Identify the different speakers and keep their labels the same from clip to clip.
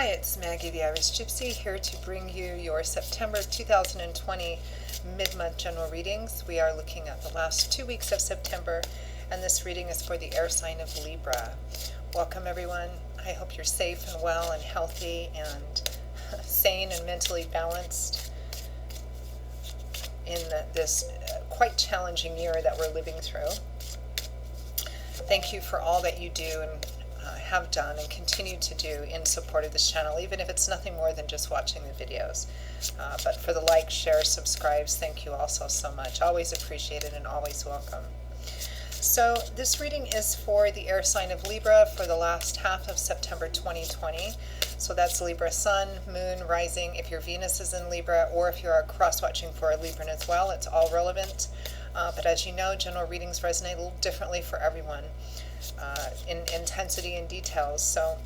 Speaker 1: Hi, it's Maggie the Irish Gypsy here to bring you your September 2020 mid-month general readings. We are looking at the last 2 weeks of September, and this reading is for the air sign of Libra. Welcome everyone. I hope you're safe and well and healthy and sane and mentally balanced in this quite challenging year that we're living through. Thank you for all that you do and have done and continue to do in support of this channel, even if it's nothing more than just watching the videos. But for the likes, shares, subscribes, thank you also so much. Always appreciated and always welcome. So this reading is for the air sign of Libra for the last half of September 2020. So that's Libra Sun, Moon, Rising, if your Venus is in Libra, or if you're cross-watching for a Libran as well, it's all relevant. But as you know, general readings resonate a little differently for everyone in intensity and details. So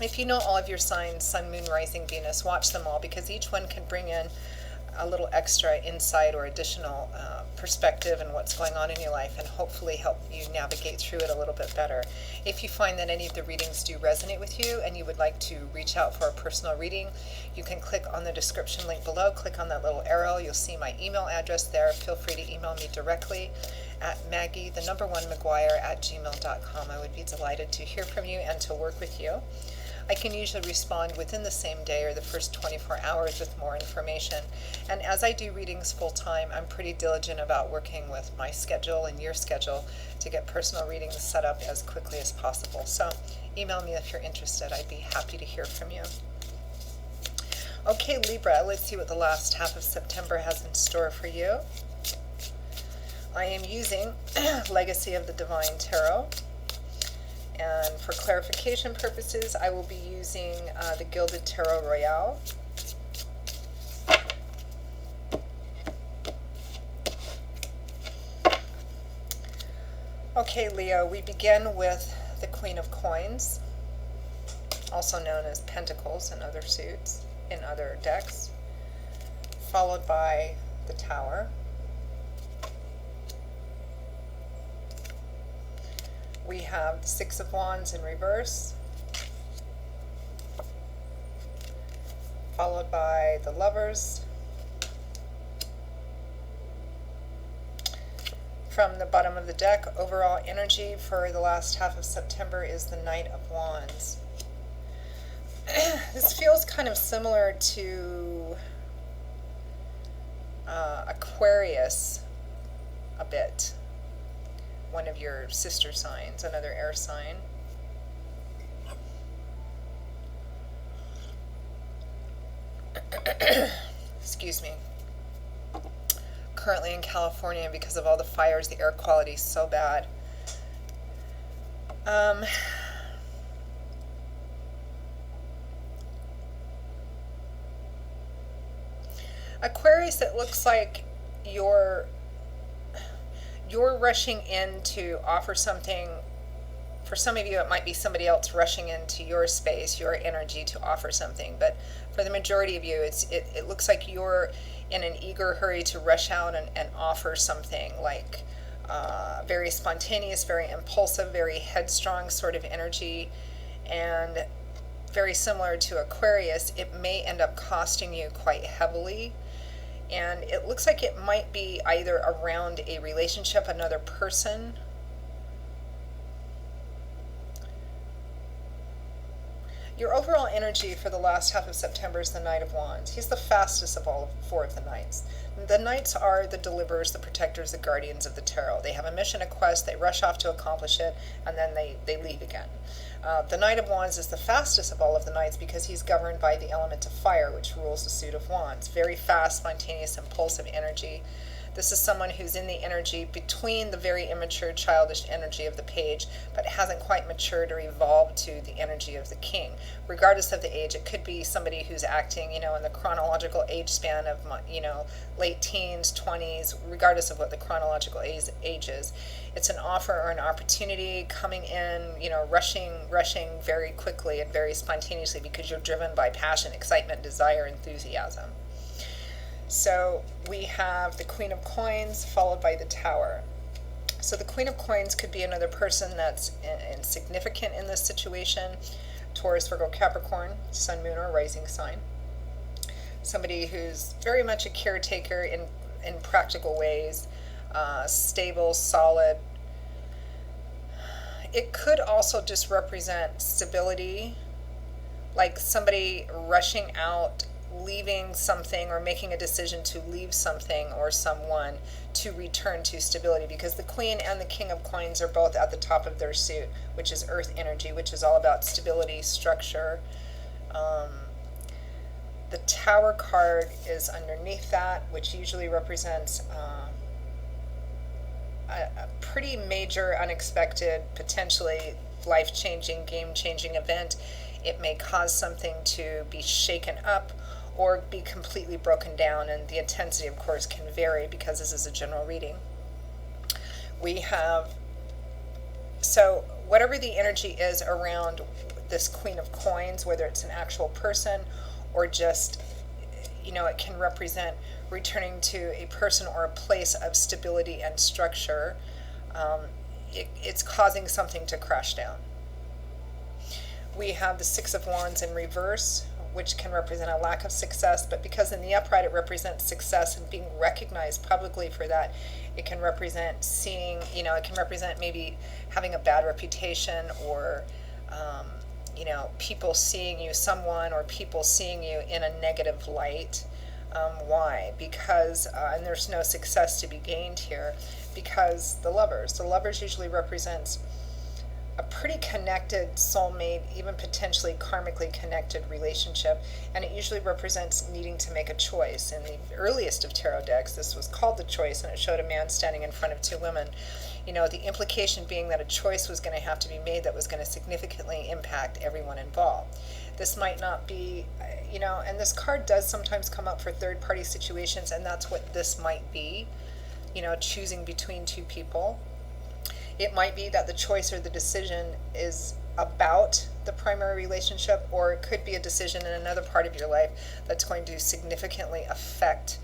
Speaker 1: if you know all of your signs, Sun, Moon, Rising, Venus, watch them all, because each one can bring in a little extra insight or additional perspective in what's going on in your life, and hopefully help you navigate through it a little bit better. If you find that any of the readings do resonate with you and you would like to reach out for a personal reading, you can click on the description link below, click on that little arrow, you'll see my email address there. Feel free to email me directly at maggie1mcguire@gmail.com. I would be delighted to hear from you and to work with you. I can usually respond within the same day or the first 24 hours with more information. And as I do readings full time, I'm pretty diligent about working with my schedule and your schedule to get personal readings set up as quickly as possible. So email me if you're interested. I'd be happy to hear from you. Okay, Libra, let's see what the last half of September has in store for you. I am using Legacy of the Divine Tarot. And for clarification purposes, I will be using the Gilded Tarot Royale. Okay, Leo, we begin with the Queen of Coins, also known as Pentacles in other suits, in other decks, followed by the Tower. We have the Six of Wands in reverse, followed by the Lovers. From the bottom of the deck, overall energy for the last half of September is the Knight of Wands. This feels kind of similar to Aquarius a bit. One of your sister signs, another air sign. Excuse me. Currently in California, because of all the fires, the air quality is so bad. Aquarius, it looks like you're rushing in to offer something. For some of you, it might be somebody else rushing into your space, your energy, to offer something. But for the majority of you, it looks like you're in an eager hurry to rush out and offer something, like very spontaneous, very impulsive, very headstrong sort of energy. And very similar to Aquarius, it may end up costing you quite heavily. And it looks like it might be either around a relationship, another person. Your overall energy for the last half of September is the Knight of Wands. He's the fastest of all four of the Knights. The Knights are the deliverers, the protectors, the guardians of the tarot. They have a mission, a quest, they rush off to accomplish it, and then they leave again. The Knight of Wands is the fastest of all of the Knights because he's governed by the element of fire, which rules the suit of Wands. Very fast, spontaneous, impulsive energy. This is someone who's in the energy between the very immature, childish energy of the Page, but hasn't quite matured or evolved to the energy of the King. Regardless of the age, it could be somebody who's acting, in the chronological age span of, late teens, 20s, regardless of what the chronological age is. It's an offer or an opportunity coming in, rushing very quickly and very spontaneously because you're driven by passion, excitement, desire, enthusiasm. So we have the Queen of Coins followed by the Tower. So the Queen of Coins could be another person that's insignificant in this situation, Taurus, Virgo, Capricorn, sun, moon, or rising sign. Somebody who's very much a caretaker in practical ways, stable, solid. It could also just represent stability, like somebody rushing out, leaving something, or making a decision to leave something or someone to return to stability, because the Queen and the King of Coins are both at the top of their suit, which is earth energy, which is all about stability, structure. The Tower card is underneath that, which usually represents a pretty major, unexpected, potentially life-changing, game-changing event. It may cause something to be shaken up or be completely broken down, and the intensity, of course, can vary because this is a general reading. We have, so whatever the energy is around this Queen of Coins, whether it's an actual person or just, it can represent returning to a person or a place of stability and structure. It's causing something to crash down. We have the Six of Wands in reverse, which can represent a lack of success, but because in the upright it represents success and being recognized publicly for that, it can represent seeing, it can represent maybe having a bad reputation, or people seeing you, someone or people seeing you in a negative light. Why? Because, and there's no success to be gained here, because the lovers usually represents a pretty connected soulmate, even potentially karmically connected relationship, and it usually represents needing to make a choice. In the earliest of tarot decks, this was called the choice, and it showed a man standing in front of two women. The implication being that a choice was going to have to be made that was going to significantly impact everyone involved. This might not be, and this card does sometimes come up for third-party situations, and that's what this might be, choosing between two people. It might be that the choice or the decision is about the primary relationship, or it could be a decision in another part of your life that's going to significantly affect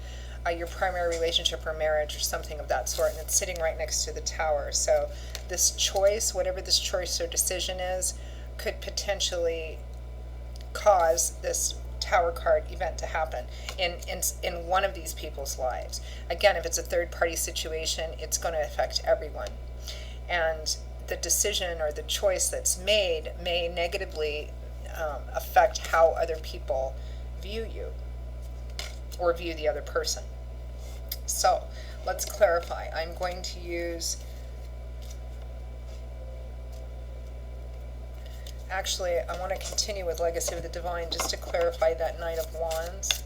Speaker 1: your primary relationship or marriage or something of that sort, and it's sitting right next to the Tower. So this choice, whatever this choice or decision is, could potentially cause this Tower card event to happen in one of these people's lives. Again, if it's a third-party situation, it's going to affect everyone. And the decision or the choice that's made may negatively affect how other people view you or view the other person. So let's clarify. I'm going to use, actually, I want to continue with Legacy of the Divine just to clarify that Knight of Wands,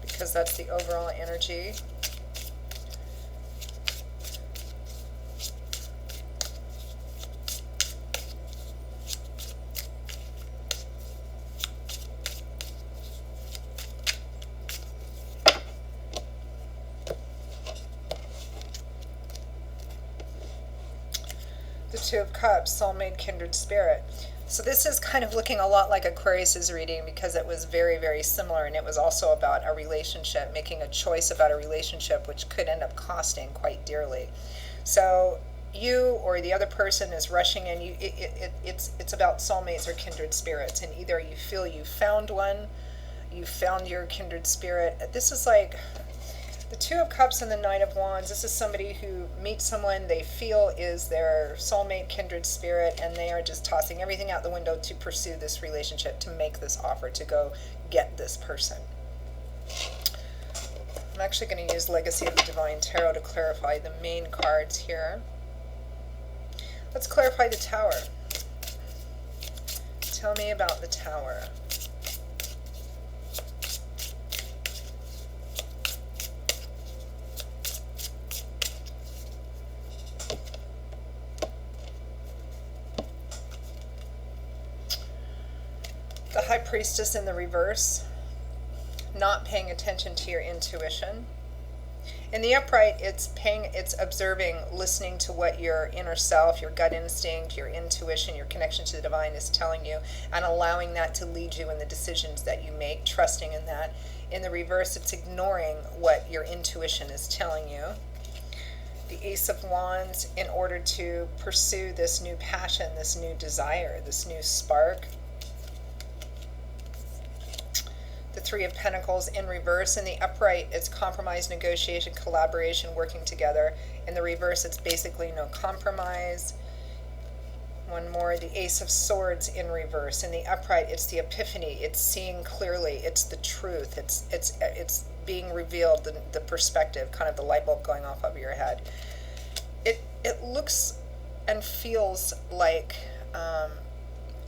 Speaker 1: because that's the overall energy. The Two of Cups, soulmate, kindred spirit. So this is kind of looking a lot like Aquarius's reading, because it was very, very similar, and it was also about a relationship, making a choice about a relationship, which could end up costing quite dearly. So you or the other person is rushing in. It's about soulmates or kindred spirits, and either you feel you found one, you found your kindred spirit. This is like the Two of Cups and the Knight of Wands. This is somebody who meets someone they feel is their soulmate, kindred spirit, and they are just tossing everything out the window to pursue this relationship, to make this offer, to go get this person. I'm actually going to use Legacy of the Divine Tarot to clarify the main cards here. Let's clarify the Tower. Tell me about the Tower. The High Priestess in the reverse, not paying attention to your intuition. In the upright, it's observing, listening to what your inner self, your gut instinct, your intuition, your connection to the divine is telling you, and allowing that to lead you in the decisions that you make, trusting in that. In the reverse, it's ignoring what your intuition is telling you. the Ace of Wands in order to pursue this new passion, this new desire, this new spark. The Three of Pentacles in reverse. In the upright, it's compromise, negotiation, collaboration, working together. In the reverse, it's basically no compromise. One more, the Ace of Swords in reverse. In the upright, it's the epiphany. It's seeing clearly. It's the truth. It's being revealed, the perspective, kind of the light bulb going off over your head. It looks and feels like,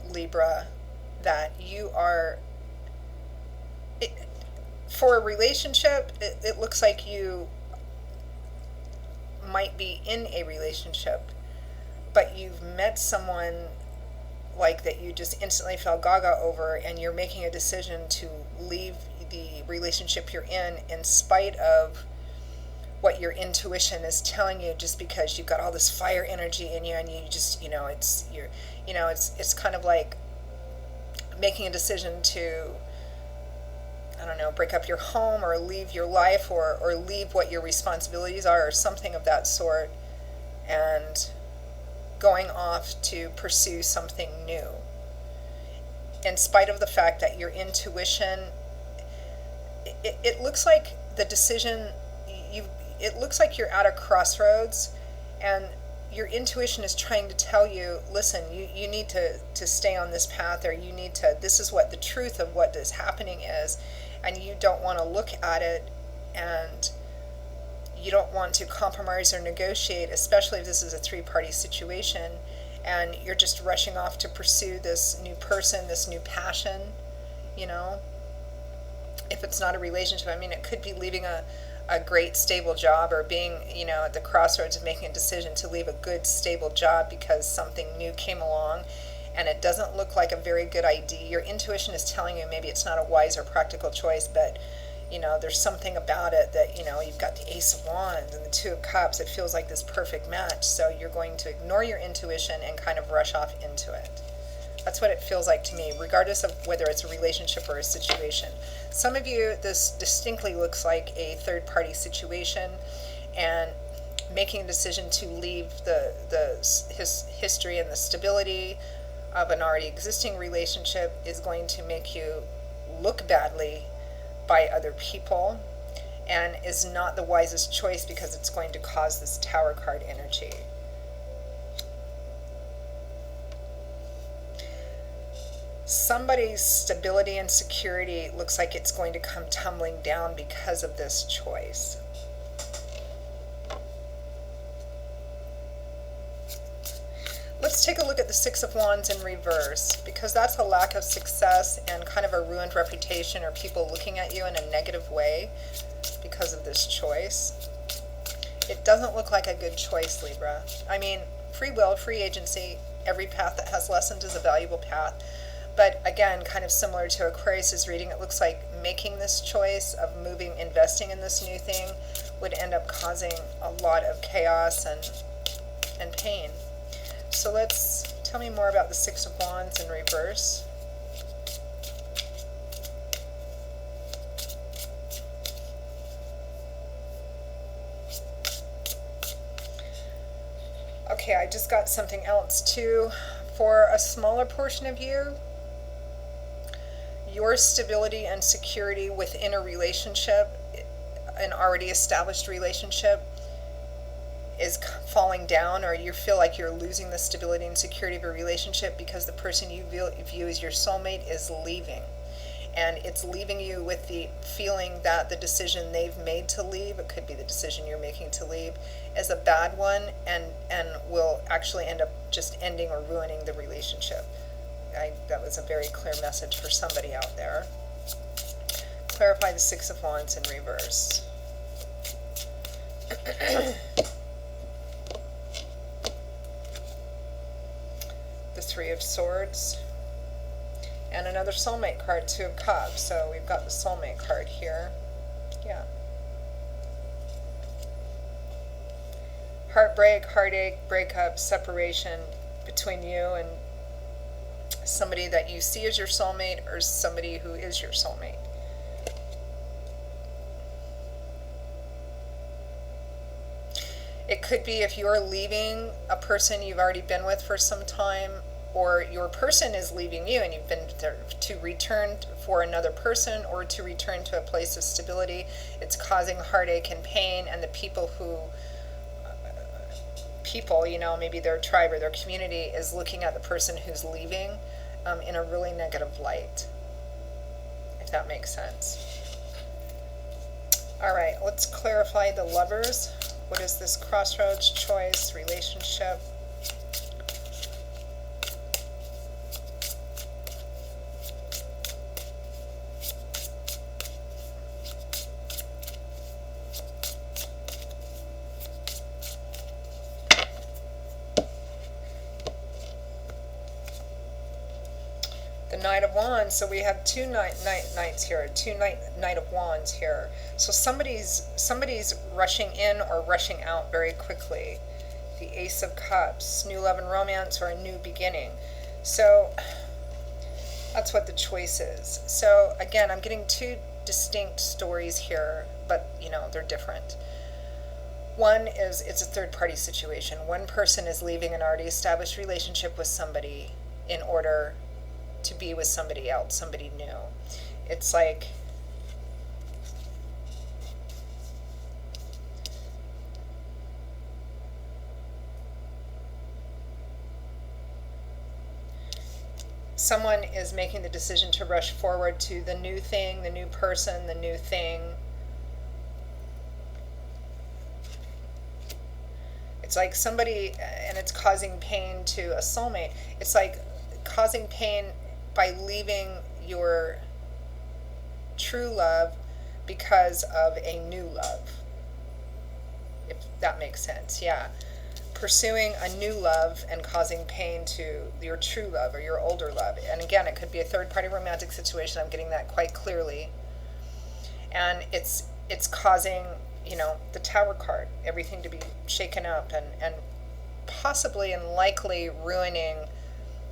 Speaker 1: Libra, that you are, for a relationship, it looks like you might be in a relationship, but you've met someone like that you just instantly fell gaga over, and you're making a decision to leave the relationship you're in spite of what your intuition is telling you, just because you've got all this fire energy in you, and you just, it's kind of like making a decision to, I don't know, break up your home or leave your life, or leave what your responsibilities are, or something of that sort, and going off to pursue something new. In spite of the fact that your intuition, it looks like the decision, it looks like you're at a crossroads, and your intuition is trying to tell you, listen, you need to stay on this path, or you need to, this is what the truth of what is happening is, and you don't want to look at it, and you don't want to compromise or negotiate, especially if this is a three-party situation, and you're just rushing off to pursue this new person, this new passion, If it's not a relationship, I mean, it could be leaving a great stable job, or being, at the crossroads of making a decision to leave a good stable job because something new came along and it doesn't look like a very good idea. Your intuition is telling you maybe it's not a wise or practical choice, but there's something about it that, you've got the Ace of Wands and the Two of Cups. It feels like this perfect match, so you're going to ignore your intuition and kind of rush off into it. That's what it feels like to me, regardless of whether it's a relationship or a situation. Some of you, this distinctly looks like a third-party situation, and making a decision to leave his history and the stability of an already existing relationship is going to make you look badly by other people, and is not the wisest choice, because it's going to cause this Tower card energy. Somebody's stability and security looks like it's going to come tumbling down because of this choice. Let's take a look at the Six of Wands in reverse, because that's a lack of success and kind of a ruined reputation, or people looking at you in a negative way because of this choice. It doesn't look like a good choice, Libra. I mean, free will, free agency, every path that has lessons is a valuable path. But again, kind of similar to Aquarius' reading, it looks like making this choice of moving, investing in this new thing would end up causing a lot of chaos and pain. So tell me more about the Six of Wands in reverse. Okay, I just got something else too. For a smaller portion of you, your stability and security within a relationship, an already established relationship, is falling down, or you feel like you're losing the stability and security of a relationship because the person you view as your soulmate is leaving. And it's leaving you with the feeling that the decision they've made to leave, it could be the decision you're making to leave, is a bad one, and will actually end up just ending or ruining the relationship. That was a very clear message for somebody out there. Clarify the Six of Wands in reverse. The Three of Swords. And another soulmate card, Two of Cups. So we've got the soulmate card here. Yeah. Heartbreak, heartache, breakup, separation between you and somebody that you see as your soulmate, or somebody who is your soulmate. It could be if you're leaving a person you've already been with for some time, or your person is leaving you and you've been there to return for another person or to return to a place of stability. It's causing heartache and pain, and the people, maybe their tribe or their community is looking at the person who's leaving in a really negative light, if that makes sense. All right, let's clarify the Lovers. What is this? Crossroads, choice, relationship. The Knight of Wands. So we have two knights here, Knight of Wands here. So somebody's rushing in or rushing out very quickly. The Ace of Cups, new love and romance, or a new beginning. So that's what the choice is. So again, I'm getting two distinct stories here, but they're different. One is it's a third party situation. One person is leaving an already established relationship with somebody in order to be with somebody else, somebody new. It's like someone is making the decision to rush forward to the new thing, the new person, the new thing. It's like somebody, and it's causing pain to a soulmate. It's like causing pain by leaving your true love because of a new love, if that makes sense. Yeah, pursuing a new love and causing pain to your true love or your older love. And again, it could be a third party romantic situation. I'm getting that quite clearly. And it's causing, the Tower card, everything to be shaken up and possibly and likely ruining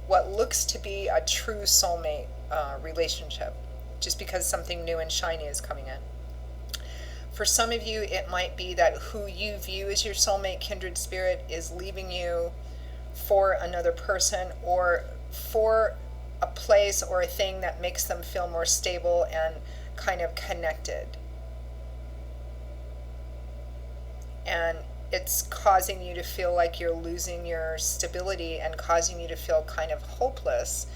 Speaker 1: what looks to be a true soulmate relationship, just because something new and shiny is coming in. For some of you, it might be that who you view as your soulmate, kindred spirit, is leaving you for another person or for a place or a thing that makes them feel more stable and kind of connected. And it's causing you to feel like you're losing your stability and causing you to feel kind of hopeless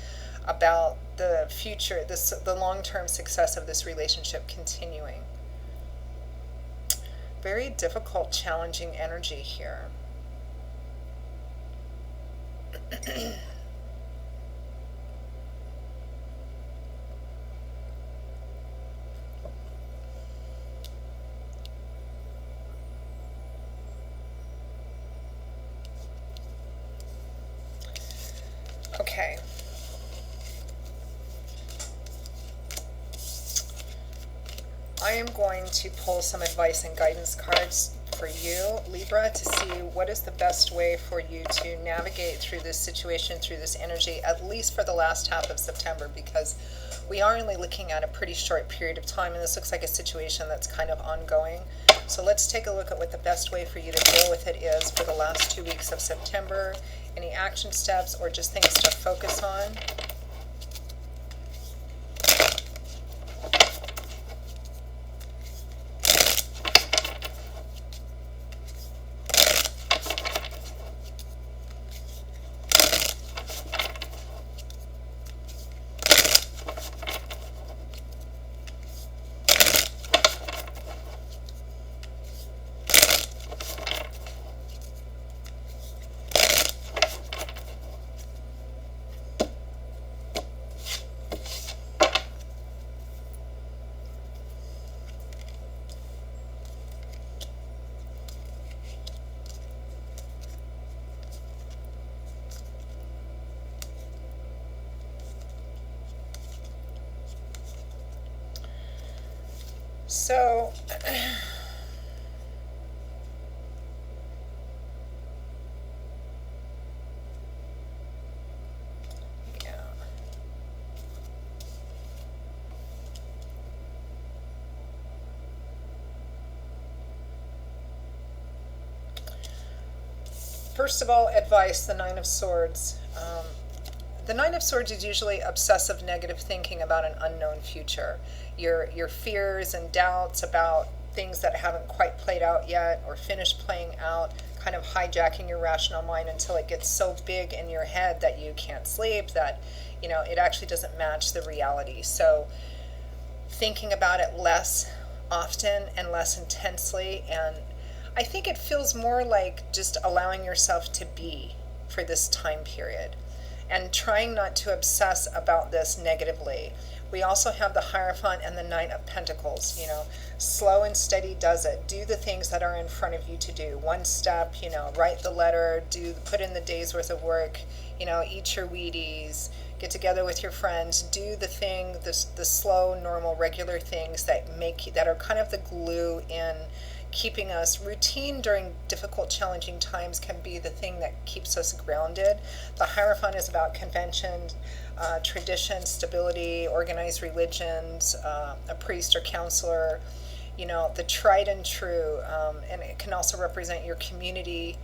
Speaker 1: about the future, the long-term success of this relationship continuing. Very difficult, challenging energy here. Okay. I am going to pull some advice and guidance cards for you, Libra, to see what is the best way for you to navigate through this situation, through this energy, at least for the last half of September, because we are only looking at a pretty short period of time, and this looks like a situation that's kind of ongoing. So let's take a look at what the best way for you to deal with it is for the last 2 weeks of September. Any action steps or just things to focus on. So, yeah. First of all, advice, the Nine of Swords. The Nine of Swords is usually obsessive negative thinking about an unknown future. Your fears and doubts about things that haven't quite played out yet or finished playing out, kind of hijacking your rational mind until it gets so big in your head that you can't sleep, that it actually doesn't match the reality. So thinking about it less often and less intensely, and I think it feels more like just allowing yourself to be for this time period and trying not to obsess about this negatively. We also have the Hierophant and the Knight of Pentacles. Slow and steady does it. Do the things that are in front of you to do. One step, write the letter, put in the day's worth of work, eat your Wheaties, get together with your friends, do the slow, normal, regular things that are kind of the glue in keeping us. Routine during difficult, challenging times can be the thing that keeps us grounded. The Hierophant is about conventions, tradition, stability, organized religions, a priest or counselor, the tried and true, and it can also represent your community,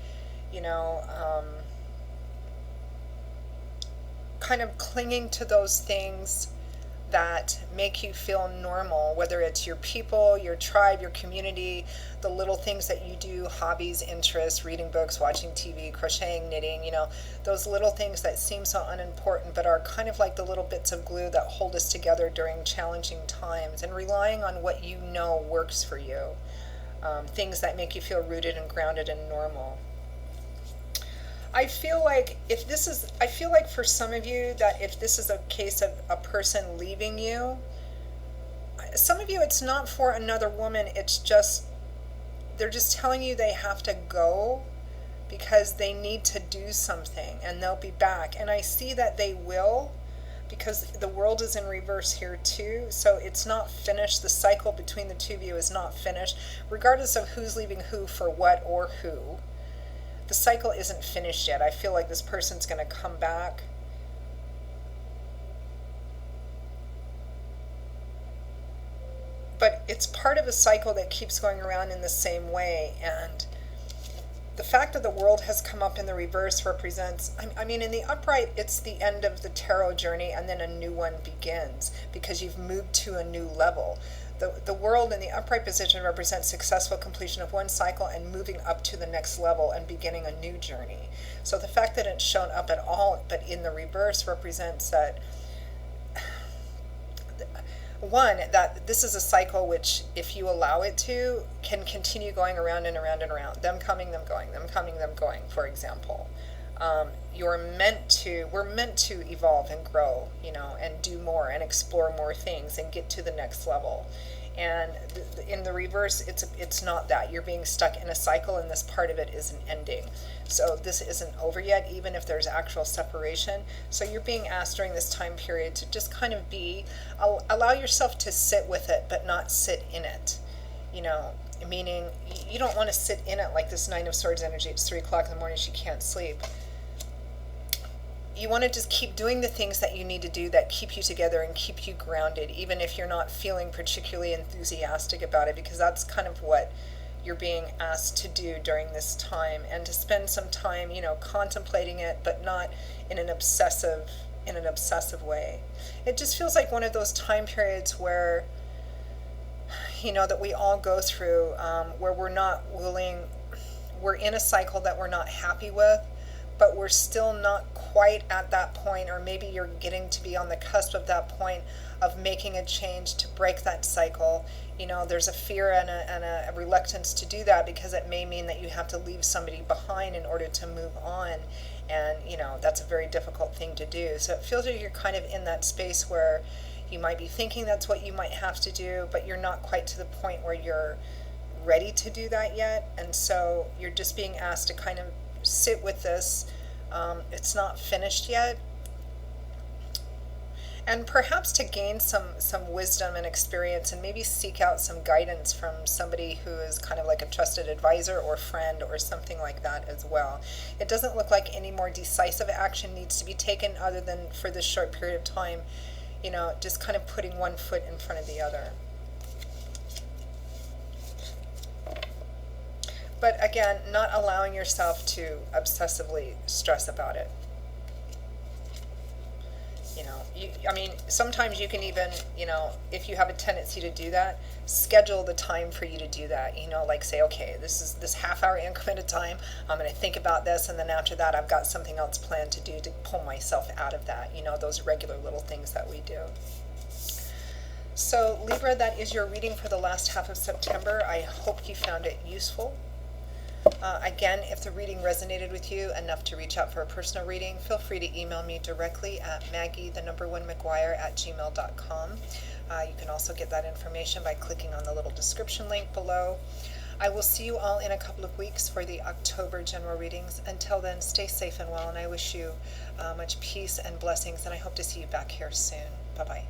Speaker 1: kind of clinging to those things that make you feel normal, whether it's your people, your tribe, your community, the little things that you do, hobbies, interests, reading books, watching TV, crocheting, knitting, those little things that seem so unimportant but are kind of like the little bits of glue that hold us together during challenging times, and relying on what works for you, things that make you feel rooted and grounded and normal. I feel like for some of you that if this is a case of a person leaving you, some of you it's not for another woman, it's just, they're just telling you they have to go because they need to do something and they'll be back. And I see that they will, because the world is in reverse here too, so it's not finished. The cycle between the two of you is not finished, regardless of who's leaving who for what or who. The cycle isn't finished yet. I feel like this person's going to come back. But it's part of a cycle that keeps going around in the same way. And the fact that the world has come up in the reverse represents, in the upright, it's the end of the tarot journey and then a new one begins because you've moved to a new level. The world in the upright position represents successful completion of one cycle and moving up to the next level and beginning a new journey. So the fact that it's shown up at all, but in the reverse, represents that, one, that this is a cycle which, if you allow it to, can continue going around and around and around. Them coming, them going, them coming, them going, for example. We're meant to evolve and grow, and do more and explore more things and get to the next level. And in the reverse, it's not that. You're being stuck in a cycle, and this part of it isn't ending. So this isn't over yet, even if there's actual separation. So you're being asked during this time period to just kind of allow yourself to sit with it, but not sit in it. Meaning you don't want to sit in it like this Nine of Swords energy. It's 3 o'clock in the morning, she can't sleep. You want to just keep doing the things that you need to do that keep you together and keep you grounded, even if you're not feeling particularly enthusiastic about it, because that's kind of what you're being asked to do during this time, and to spend some time, contemplating it, but not in an obsessive way. It just feels like one of those time periods where, that we all go through, where we're in a cycle that we're not happy with, but we're still not quite at that point, or maybe you're getting to be on the cusp of that point of making a change to break that cycle. There's a fear and a reluctance to do that because it may mean that you have to leave somebody behind in order to move on. And, that's a very difficult thing to do. So it feels like you're kind of in that space where you might be thinking that's what you might have to do, but you're not quite to the point where you're ready to do that yet. And so you're just being asked to kind of sit with this. It's not finished yet, and perhaps to gain some wisdom and experience, and maybe seek out some guidance from somebody who is kind of like a trusted advisor or friend or something like that as well. It doesn't look like any more decisive action needs to be taken other than for this short period of time, just kind of putting one foot in front of the other. But again, not allowing yourself to obsessively stress about it. I mean, sometimes you can even, if you have a tendency to do that, schedule the time for you to do that. Like say, okay, this is this half-hour increment of time. I'm going to think about this, and then after that, I've got something else planned to do to pull myself out of that. Those regular little things that we do. So Libra, that is your reading for the last half of September. I hope you found it useful. Again, if the reading resonated with you enough to reach out for a personal reading, feel free to email me directly at maggie1mcguire@gmail.com. You can also get that information by clicking on the little description link below. I will see you all in a couple of weeks for the October general readings. Until then, stay safe and well, and I wish you much peace and blessings, and I hope to see you back here soon. Bye-bye.